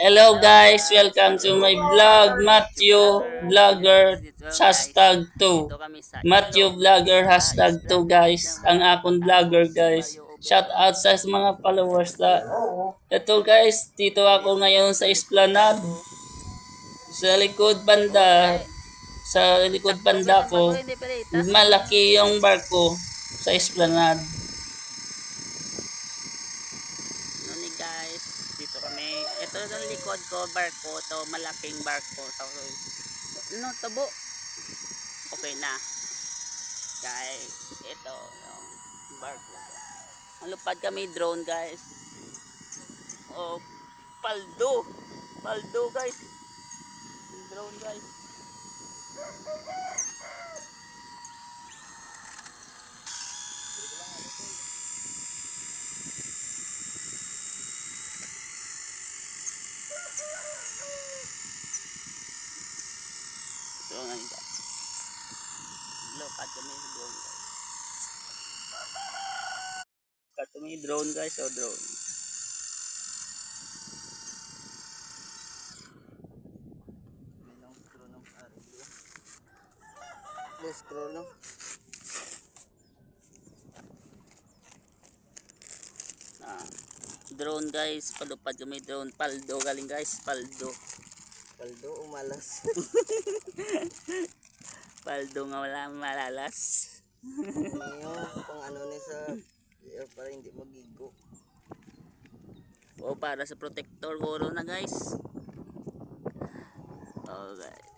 Hello guys, welcome to my vlog, Matthew Vlogger hashtag 2. Matthew Vlogger hashtag 2 guys, ang akong vlogger guys. Shout out sa mga followers na. Ito guys, dito ako ngayon sa Esplanade. Sa likod banda, sa likod banda ko, malaki yung barko sa Esplanade. Noni guys, dito kami. Ito yung likod ko, barko. To malaking barko. No, tabo. Okay na. Guys, ito yung barko. Malupad kami drone guys. Oh, paldo. Paldo guys. Drone guys. So nga guys. Lupad kami drone guys. Lupad kami drone guys. O drone. Scroll no. Drone guys, palupad kami drone. Paldo galing guys, paldo. Paldo umalas. Paldo nga wala malalas. Pang ano ni sa para hindi magigo. O para sa protector guro na guys. Oh guys.